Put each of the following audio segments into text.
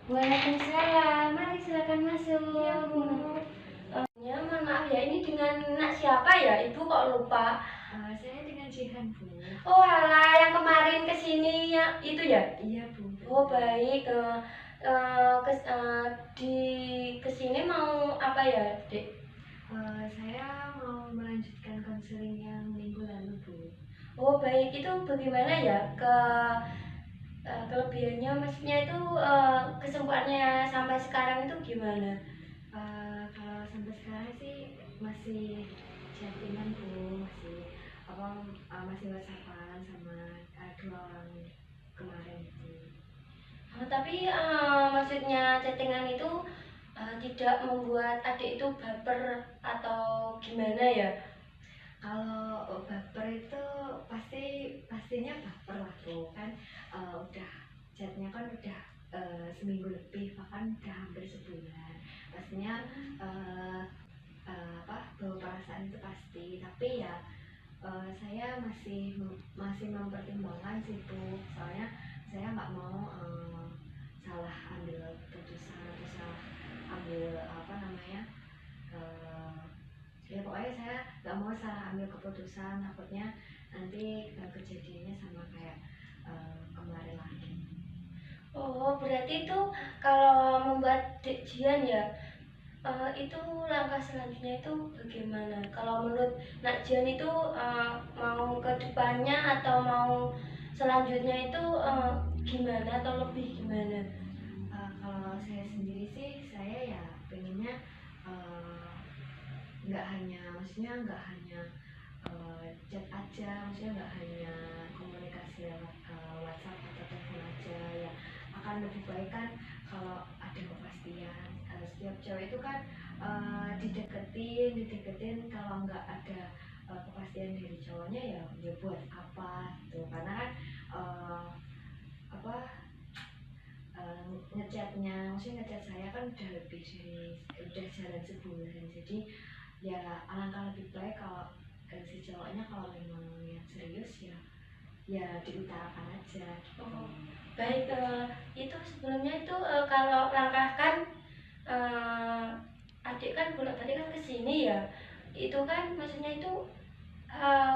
Waalaikumsalam, mari silakan masuk. Iya, Bu. Ya, mohon maaf ya, ini dengan nak siapa ya? Ibu kok lupa? Saya dengan Jihan, Bu. Oh alah, yang kemarin kesini ya, itu ya? Iya, Bu. Oh baik, di kesini mau apa ya, Dek? Saya mau melanjutkan konseling yang minggu lalu, Bu. Oh baik, itu bagaimana ya kelebihannya, maksudnya itu kesembuhannya sampai sekarang itu gimana? Kalau sampai sekarang sih masih chattingan, Bu. Masih WhatsAppan sama dua orang kemarin itu. Tapi maksudnya chattingan itu tidak membuat adik itu baper atau gimana ya? Kalau baper itu pastinya baper lah, Bu. Kan udah chatnya kan udah seminggu lebih, bahkan udah hampir sebulan. Pastinya bawa perasaan itu pasti. Tapi ya saya masih mempertimbangkan sih, Bu. Soalnya saya nggak mau salah ambil keputusan atau salah ambil ya pokoknya saya nggak mau salah ambil keputusan, takutnya nanti kejadiannya sama kayak kemarin lagi. Oh berarti itu kalau membuat Dek Jian ya, itu langkah selanjutnya itu bagaimana? Kalau menurut Nak Jian itu mau ke depannya atau mau selanjutnya itu gimana atau lebih gimana? Kalau saya sendiri sih, saya ya pengennya maksudnya nggak hanya chat aja, maksudnya nggak hanya komunikasi lewat WhatsApp atau telepon aja. Ya akan lebih baik kan kalau ada kepastian. Setiap cewek itu kan dideketin, kalau nggak ada kepastian dari cowoknya ya buat apa gitu. Karena kan maksudnya ngechat saya kan udah jalan sebulan, jadi ya alangkah lebih baik kalau si cowoknya kalau memang niat serius ya diutarakan aja gitu. Oh, baik, itu sebelumnya itu kalau langkah kan adik kan bolak-balik kan ke sini ya, itu kan maksudnya itu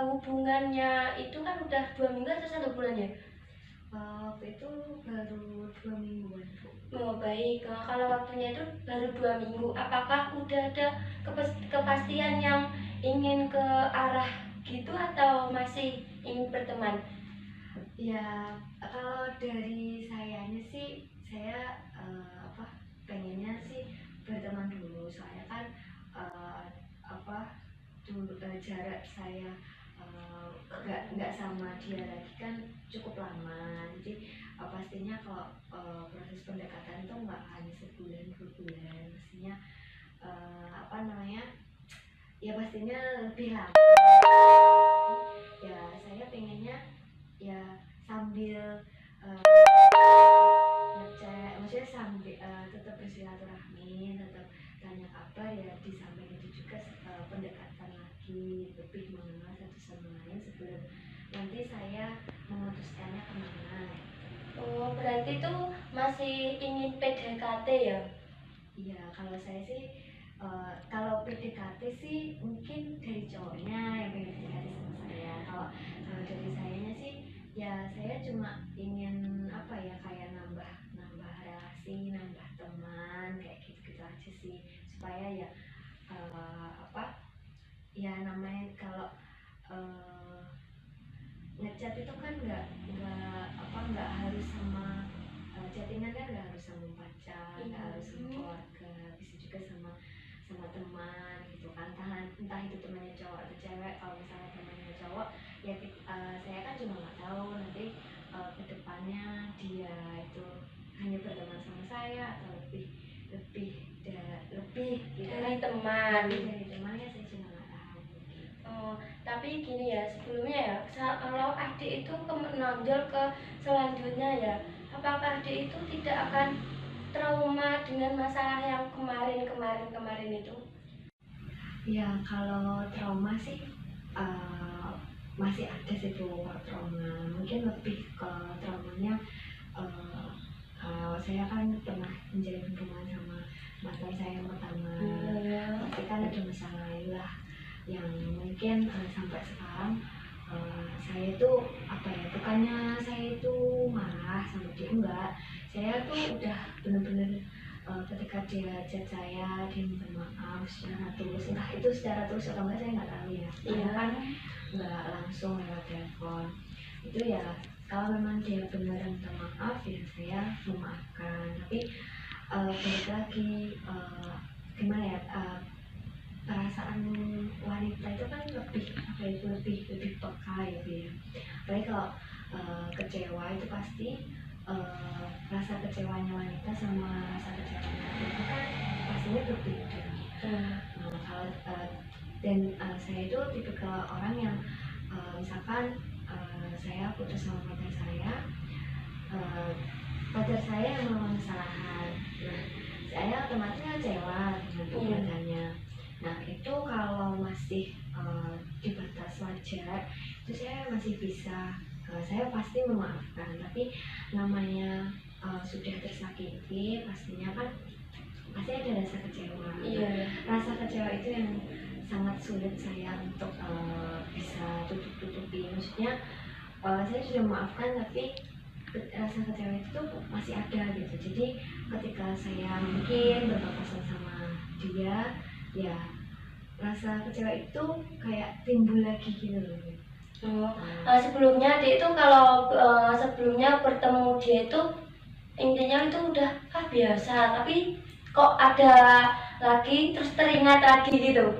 hubungannya itu kan udah 2 minggu atau 1 bulan ya? Waktu itu baru 2 mingguan, Bu. Oh baik, kalau waktunya itu baru 2 minggu, apakah udah ada kepastian yang ingin ke arah gitu atau masih ingin berteman? Ya kalau dari sayanya sih, saya pengennya sih berteman dulu. Soalnya kan eh, jarak saya nggak sama dia lagi kan cukup lama. Jadi pastinya kalau proses pendekatan itu nggak hanya sebulan 2 bulan, pastinya ya pastinya lebih lama. Jadi ya saya pengennya ya sambil ngecek, maksudnya sambil tetap bersilaturahmi, tetap tanya kabar, ya disampaikan itu juga pendekatan lagi, lebih mengenal satu sama lain sebelum nanti saya memutuskannya kemana. Oh berarti itu masih ingin PDKT ya? Iya, kalau saya sih kalau PDKT sih mungkin dari cowoknya yang pengen PDKT sama saya. Kalau dari sayanya sih ya saya cuma ingin kayak nambah nambah relasi, nambah teman kayak gitu-gitu aja sih, supaya ya namanya kalau ngechat itu kan nggak harus sama chattingan, kan nggak harus sama pacar, nggak harus sama keluarga, bisa juga sama teman gitu kan. Entah itu temannya cowok atau cewek. Kalau misalnya temannya cowok ya saya kan cuma nggak tahu nanti kedepannya dia itu hanya berteman sama saya atau lebih gitu Dari kan. teman. Dari temannya saya cuma nggak tahu. Oh, tapi gini ya, sebelumnya ya, kalau adik itu menonjol ke selanjutnya ya, apakah adik itu tidak akan trauma dengan masalah yang kemarin itu? Ya kalau trauma sih masih ada sih tuh trauma. Mungkin lebih ke traumanya saya kan pernah menjalin hubungan sama mantan saya yang pertama, tapi kan ada masalah lain lah yang mungkin sampai sekarang saya itu apa ya, bukannya saya itu marah sama dia, enggak, saya tuh udah bener-bener ketika dia chat saya, dia minta maaf secara tulus, entah itu secara tulus atau enggak saya nggak tahu ya, karena kan nggak langsung lewat telepon. Itu ya kalau memang dia beneran minta maaf ya saya memaafkan, tapi balik lagi gimana ya, perasaan wanita itu kan lebih apa itu lebih peka ya Bu ya. Apalagi kalau kecewa itu pasti rasa kecewanya wanita sama rasa kecewanya laki itu kan pastinya berbeda. Nah, kalau saya itu tipikal orang yang misalkan saya putus sama pacar saya, pacar saya yang melakukan kesalahan, nah saya otomatis kecewa dengan perbuatannya. Nah itu kalau masih di batas wajar itu saya masih bisa, saya pasti memaafkan. Tapi namanya sudah tersakiti pastinya kan pasti ada rasa kecewa. Rasa kecewa itu yang sangat sulit saya untuk bisa tutupi. Maksudnya saya sudah memaafkan tapi rasa kecewa itu tuh masih ada gitu. Jadi ketika saya mungkin berpapasan sama dia, ya rasa kecewa itu kayak timbul lagi gitu loh. Sebelumnya dia itu kalau sebelumnya bertemu dia itu intinya itu udah biasa, tapi kok ada lagi terus teringat lagi gitu.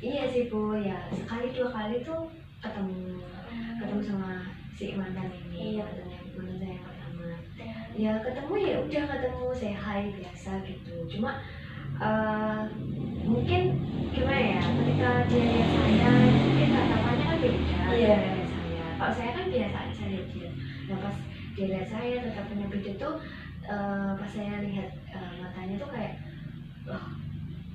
Iya sih Bu, ya sekali dua kali tuh ketemu sama si mantan ini, mantan saya yang pertama. Ya ketemu ya udah ketemu, say hi biasa gitu. Cuma mungkin gimana ya, ketika dia lihat saya mungkin tatapannya kan beda dari saya. Kalau saya kan biasa aja lihat dia. Nah pas dia lihat saya tatapannya beda tuh, pas saya lihat matanya tuh kayak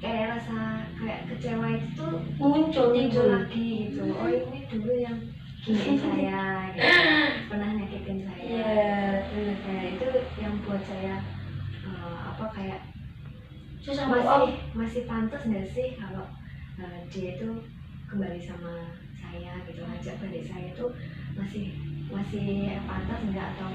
kayak rasa kayak kecewa itu tuh muncul lagi gitu. Oh ini dulu yang gini saya gitu. Pernah nyakitin saya. Nah itu yang buat saya apa kayak susah masih pantas nggak sih kalau dia itu kembali sama saya gitu, ngajak balik saya itu masih pantas enggak, atau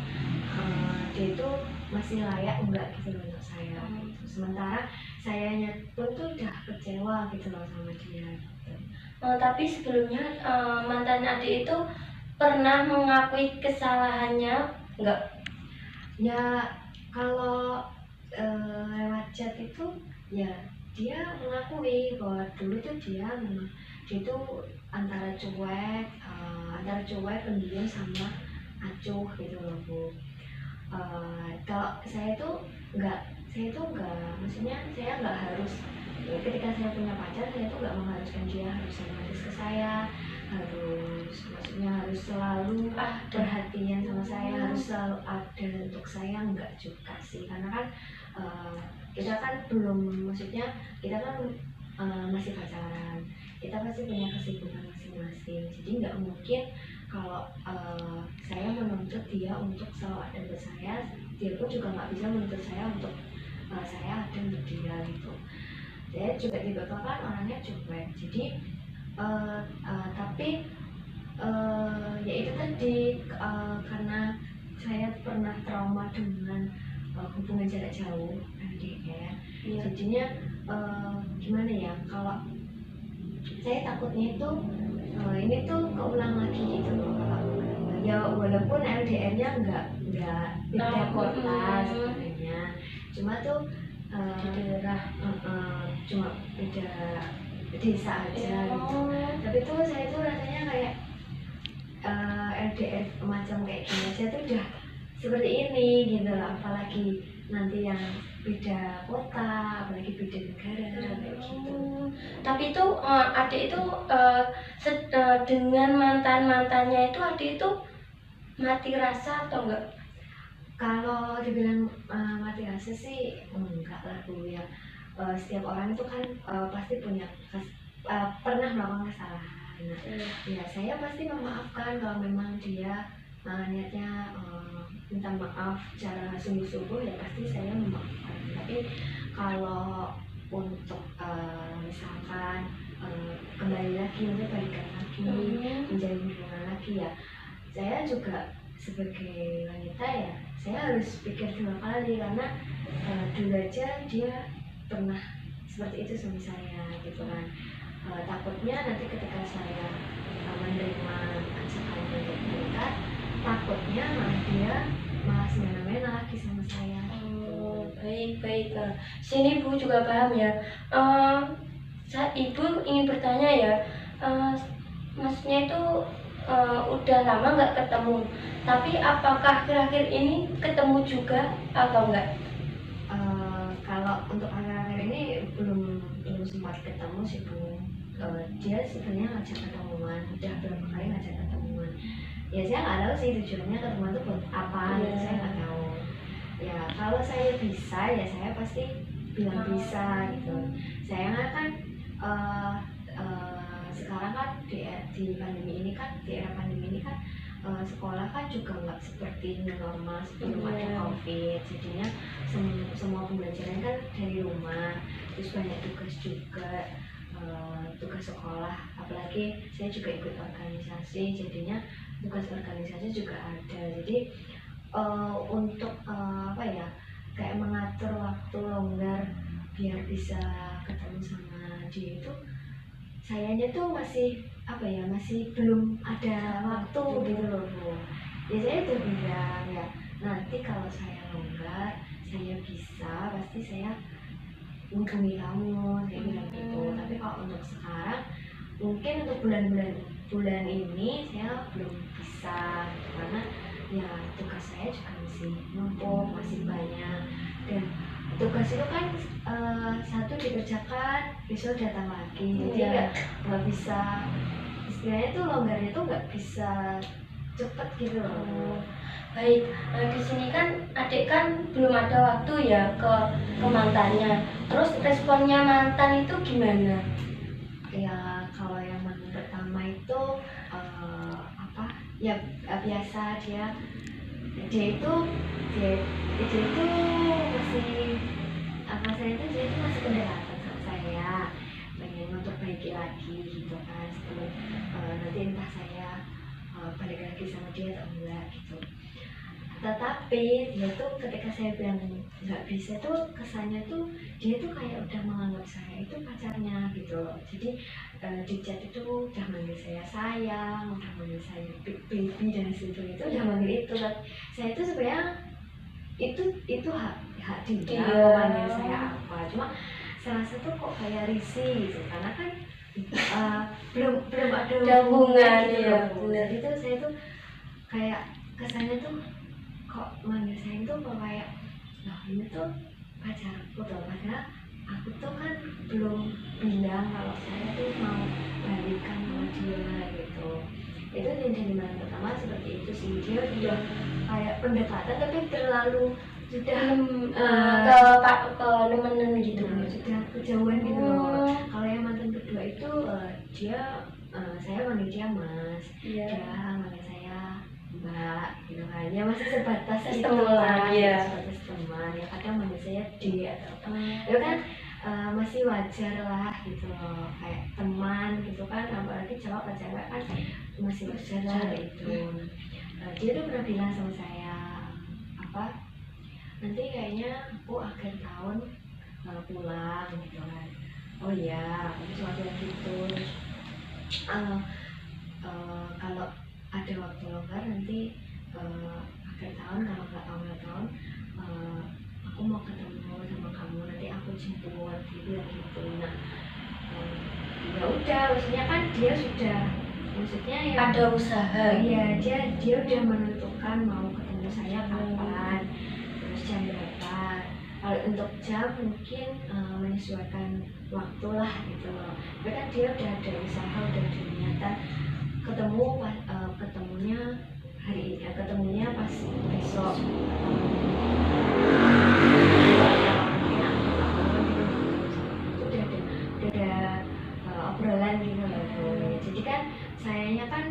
dia itu masih layak enggak gitu loh untuk saya gitu. Sementara sayanya pun tuh udah kecewa gitu loh sama dia gitu. Tapi sebelumnya mantan adik itu pernah mengakui kesalahannya enggak? Ya kalau lewat chat itu ya dia mengakui bahwa dulu tuh dia memang dia tuh antara cuek pendiam sama acuh gitu loh Bu. Kalau saya tuh enggak, maksudnya saya enggak harus, ketika saya punya pacar saya tuh enggak mengharuskan dia harus romantis ke saya, harus selalu perhatian sama saya, harus selalu ada untuk saya, enggak juga sih, karena kan kita kan belum, maksudnya kita kan masih pacaran, kita pasti punya kesibukan masing-masing, jadi nggak mungkin kalau saya menuntut dia untuk selalu ada buat saya, dia pun juga nggak bisa menuntut saya untuk saya ada untuk dia gitu. Saya juga tiba kan orangnya cuek, jadi tapi ya itu tadi, karena saya pernah trauma dengan hubungan jarak jauh LDR, jadinya gimana ya, kalau saya takutnya itu ini tuh keulang lagi gitu loh. Ya walaupun LDR-nya nggak beda kota sebenarnya, cuma tuh di daerah, cuma beda desa aja gitu. Tapi tuh saya tuh rasanya kayak LDR macam kayak gini aja tuh udah seperti ini gitu loh, apalagi nanti yang beda kota, apalagi beda negara kayak gitu. Tapi itu adik itu dengan mantannya itu adik itu mati rasa atau enggak? Kalau dibilang mati rasa sih enggak lah Bu ya. Setiap orang itu kan pasti punya pernah melakukan kesalahan. Nah, ya saya pasti memaafkan kalau memang dia niatnya minta maaf secara sungguh-sungguh ya pasti saya memaafkan. Tapi kalau untuk misalkan kembali lagi, untuk balikan lagi, menjalin hubungan lagi ya, saya juga sebagai wanita ya, saya harus pikir 2 kali karena dulu aja dia pernah seperti itu sama saya gitu kan. Takutnya nanti ketika saya menerima ajakan untuk menikah, takutnya malah dia malah semena-mena lagi sama saya. Baik. Sini Bu juga paham ya. Ibu ingin bertanya ya, maksudnya itu udah lama nggak ketemu, tapi apakah akhir-akhir ini ketemu juga atau enggak? Kalau untuk akhir-akhir ini belum sempat ketemu sih Bu. Dia sebenarnya ngajak ketemuan, udah berapa kali ngajak ketemuan. Ya saya nggak tahu sih tujuannya ketemuan itu buat apa, gitu saya nggak tahu. Ya kalau saya bisa ya saya pasti bilang bisa gitu. Saya kan sekarang kan di pandemi ini kan, di era pandemi ini kan sekolah kan juga nggak seperti normal sebelum ada COVID. Jadinya semua pembelajaran kan dari rumah, terus banyak tugas juga, tugas sekolah. Apalagi saya juga ikut organisasi, jadinya tugas organisasi juga ada. Jadi untuk apa ya, kayak mengatur waktu longgar biar bisa ketemu sama dia itu, sayanya tuh masih apa ya, masih belum ada waktu gitu loh Bu. Ya saya udah bilang ya, nanti kalau saya longgar, saya bisa, pasti saya menghubungi kamu, saya bilang gitu. Tapi kalau untuk sekarang, mungkin untuk bulan ini saya belum bisa karena ya tugas saya juga masih numpuk, masih banyak, dan tugas itu kan satu dikerjakan besok datang lagi, jadi nggak bisa, istilahnya tuh longgarnya tuh nggak bisa cepet gitu loh. Baik, di sini kan adik kan belum ada waktu ya ke mantannya. Terus responnya mantan itu gimana? Ya kalau yang mantan pertama itu apa ya, biasa dia itu masih apa, saya itu dia itu masih pendekatan sama saya, pengen untuk baiki lagi gitu kan, sebelum nanti entah saya balik lagi sama dia atau enggak gitu. Tetapi dia tuh ketika saya bilang nggak bisa tuh, kesannya tuh dia tuh kayak udah menganggap saya itu pacarnya gitu loh. Jadi di chat itu udah manggil saya sayang, udah manggil saya baby, dan situ itu udah manggil itu. Saya itu sebenarnya itu hak dia mau manggil saya apa, cuma saya rasa tuh kok kayak risih gitu karena kan belum ada hubungan gitu ya. Jadi tuh saya tuh kayak kesannya tuh kok manggil saya itu kok kayak, loh ini tuh pacarku tuh, padahal aku tuh kan belum bilang kalau saya tuh mau balikan sama dia gitu. Itu dari malam pertama seperti itu sih, dia udah kayak pendekatan tapi terlalu sudah ke nemenin gitu. Sudah kejauhan gitu loh. Kalau yang mantan kedua itu dia saya manggil dia mas, dia manggil saya mbak gitu kan, ya masih sebatas itu lah, sebatas teman ya, kadang manggil saya D atau apa itu kan masih wajar lah gitu loh, kayak teman gitu kan, apalagi cowok ke cewek kan masih wajar lah itu. Dia tuh pernah bilang sama saya apa, nanti kayaknya aku akhir tahun pulang gitu kan. Oh iya, aku cuma bilang gitu. Kalau ada waktu longgar nanti akhir tahun, kalau nggak awal tahun aku mau ketemu sama kamu, nanti aku jemput gitu gitu. Nah ya udah, maksudnya kan dia sudah, maksudnya ya ada usaha. Iya, dia udah menentukan mau ketemu saya kapan, terus jam berapa. Kalau untuk jam mungkin menyesuaikan waktu lah gitu loh. Tapi kan dia udah ada usaha, udah ada niatan ketemunya hari ini, ketemunya pas besok. Udah ada obrolan gitu loh. Jadi kan sayanya kan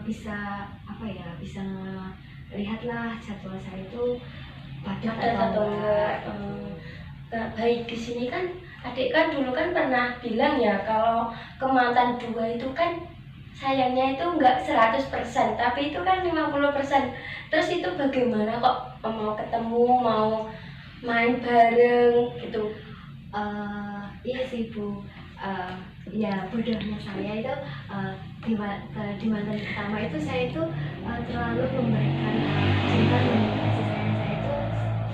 bisa apa ya, bisa lihatlah jadwal saya itu padat Padat atau atau enggak. gitu. Nah, baik di sini kan adik kan dulu kan pernah bilang ya kalau ke mantan dua itu kan sayangnya itu enggak 100% tapi itu kan 50%. Terus itu bagaimana kok mau ketemu, mau main bareng gitu? Iya sih Bu. Ya bodohnya saya itu di mantan pertama itu saya itu terlalu memberikan cinta dan kasih sayang saya itu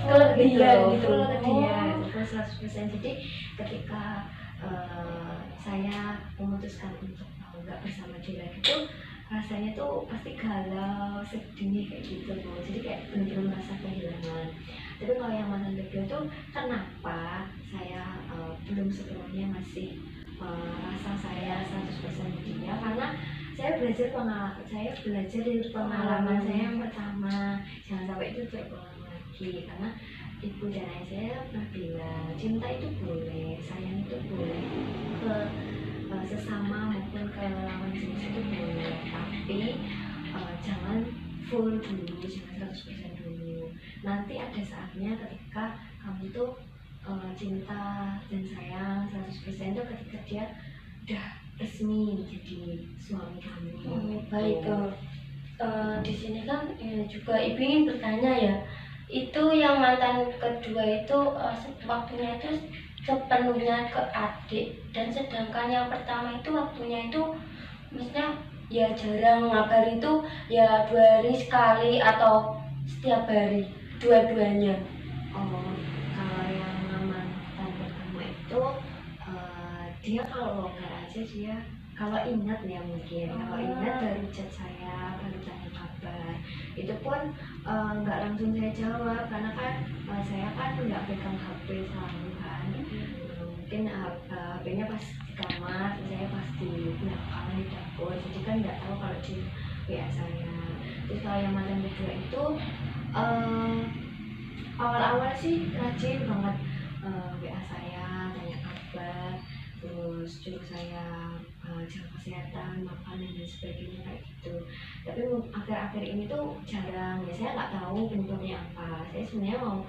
full Kelebihan gitu. full ke dia gitu, full 100%. Jadi ketika saya memutuskan untuk nggak bersama dia lagi tuh rasanya tuh pasti galau, sedih kayak gitu Bu. Jadi kayak benar-benar merasa kehilangan. Tapi kalau yang mantan kedua tuh kenapa saya belum sepenuhnya masih rasa saya 100% di dia, karena saya belajar dari pengalaman saya yang pertama. Jangan sampai itu terulang lagi, karena ibu dan ayah saya pernah bilang cinta itu boleh, sayang itu boleh ke sesama maupun ke lawan jenis itu boleh, tapi jangan full dulu, jangan 100% dulu. Nanti ada saatnya ketika kamu tuh cinta dan sayang 100% itu ketika dia udah resmi jadi suami kamu. Baik di sini kan juga ibu ingin bertanya ya, itu yang mantan kedua itu waktunya itu sepenuhnya ke adik, dan sedangkan yang pertama itu waktunya itu maksudnya ya jarang ngabar itu ya 2 hari sekali atau setiap hari dua-duanya. Kalau yang mantan pertama itu dia kalau longgar aja, dia kalau ingat ya mungkin kalau ingat baru chat saya, baru tanya kabar. Itu pun nggak langsung saya jawab karena kan saya kan nggak pegang HP selalu kan. Mungkin HP-nya pas di kamar, saya pas di belakang di dapur, jadi kan nggak tahu kalau di WA saya. Terus kalau yang mantan kedua itu awal-awal sih rajin banget WA saya, tanya kabar, terus suruh saya jaga kesehatan, makan dan sebagainya kayak gitu. Tapi akhir-akhir ini tuh jarang, ya saya nggak tahu penyebabnya apa. Saya sebenarnya mau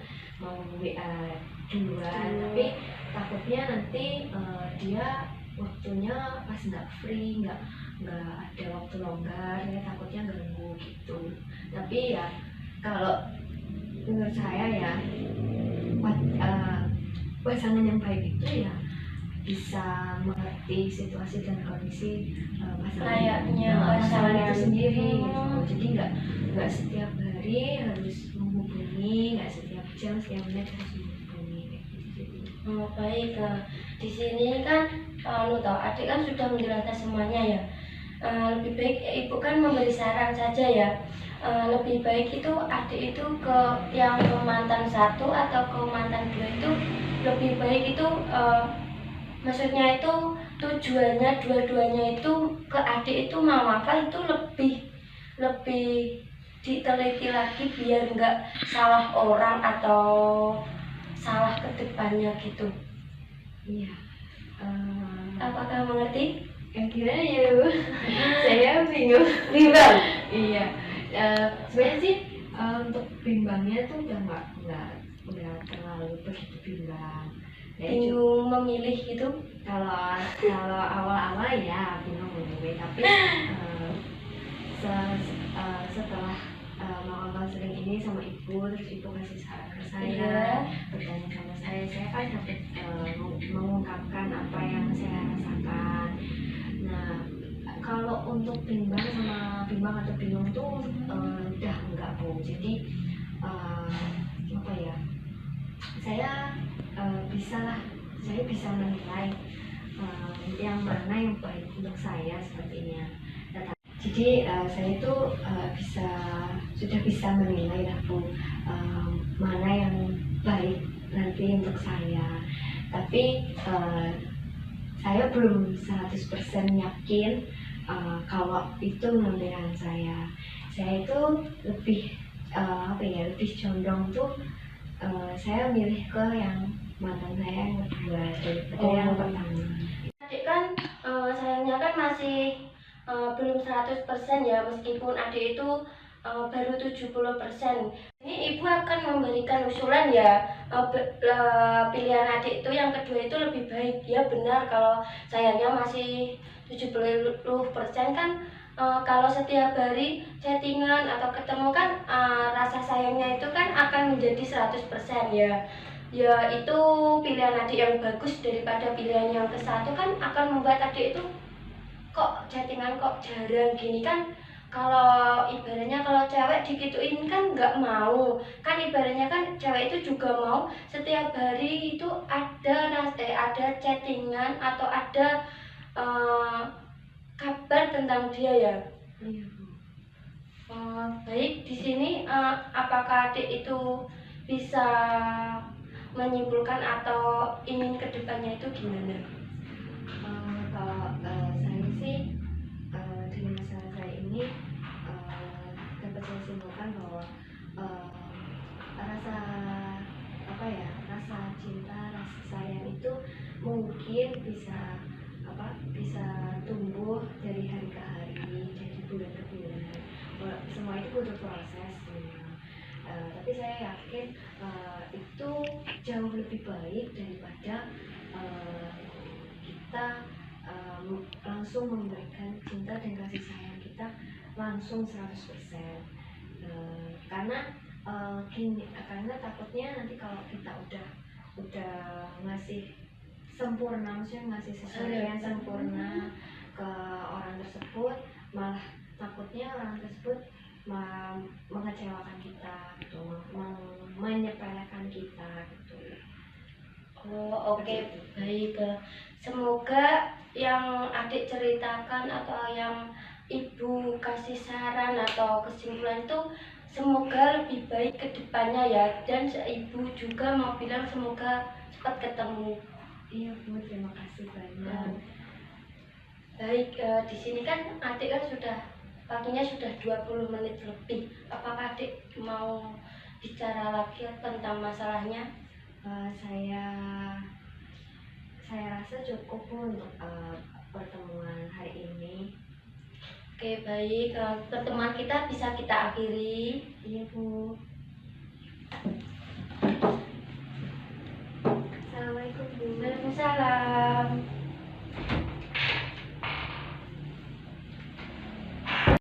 WA duluan, tapi takutnya nanti dia waktunya pas nggak free, nggak ada waktu longgar, saya takutnya ganggu gitu. Tapi ya kalau menurut saya ya pasangan yang baik itu ya bisa mengerti situasi dan kondisi Layaknya pasangan pasangan itu sendiri gitu. Jadi nggak setiap hari harus menghubungi, nggak setiap jam, setiap menit harus menghubungi kayak gitu. Baik, di sini kan adik kan sudah menjelaskan semuanya ya. Lebih baik ibu kan memberi saran saja ya. Lebih baik itu adik itu ke yang ke mantan 1 atau ke mantan 2 itu lebih baik itu maksudnya itu tujuannya dua-duanya itu ke adik itu mau apa, itu lebih diteliti lagi biar nggak salah orang atau salah ke depannya gitu. Iya. Apakah mengerti? Gimana ya Bu? Saya bingung. Iya. Sebenarnya sih untuk bimbangnya tuh udah terlalu begitu bimbang. Bingung memilih gitu. Kalau awal-awal ya bingung memilih, tapi setelah melakukan sering ini sama ibu, terus ibu kasih saran ke saya, bertanya sama saya kan dapat mengungkapkan apa yang saya rasakan. Nah, kalau untuk bimbang atau bingung tuh udah enggak Bu. Jadi apa ya, saya bisa menilai yang mana yang baik untuk saya sepertinya. Jadi saya itu sudah bisa menilai lah Bu, mana yang baik nanti untuk saya. Tapi saya belum 100% yakin kalau itu menurut saya. Saya itu lebih lebih condong tuh saya milih ke yang mantan saya yang kedua daripada yang pertama. Adik kan sayangnya kan masih belum 100% ya, meskipun adik itu baru 70%. Ini ibu akan memberikan usulan ya, pilihan adik itu yang kedua itu lebih baik. Ya benar kalau sayangnya masih 70% kan, kalau setiap hari chattingan atau ketemu kan, rasa sayangnya itu kan akan menjadi 100% ya. Ya itu pilihan adik yang bagus daripada pilihan yang ke satu kan akan membuat adik itu kok chattingan kok jarang gini kan. Kalau ibaratnya kalau cewek digituin kan nggak mau kan, ibaratnya kan cewek itu juga mau setiap hari itu ada chattingan atau ada kabar tentang dia ya. Iya Bu. Baik, di sini apakah adik itu bisa menyimpulkan atau ingin kedepannya itu gimana? Kalau saya sih dari masalah saya ini dapat saya simpulkan bahwa rasa rasa cinta, rasa sayang itu mungkin bisa tumbuh dari hari ke hari, dari bulan ke bulan. Semua itu butuh proses memang. Tapi saya yakin itu jauh lebih baik daripada kita langsung memberikan cinta dan kasih sayang kita langsung 100%. Karena takutnya nanti kalau kita udah ngasih sempurna, maksudnya ngasih sesuatu yang sempurna ke orang tersebut, malah takutnya orang tersebut mengecewakan kita gitu, menyepelekan kita gitu. Oke, baik. Semoga yang adik ceritakan atau yang ibu kasih saran atau kesimpulan itu semoga lebih baik ke depannya ya. Dan ibu juga mau bilang semoga cepat ketemu. Iya Bu, terima kasih banyak. Baik, di sini kan adik kan waktunya sudah 20 menit lebih. Apakah adik mau bicara lagi tentang masalahnya? Saya rasa cukup untuk pertemuan hari ini. Oke, baik. Pertemuan kita bisa kita akhiri. Iya Bu.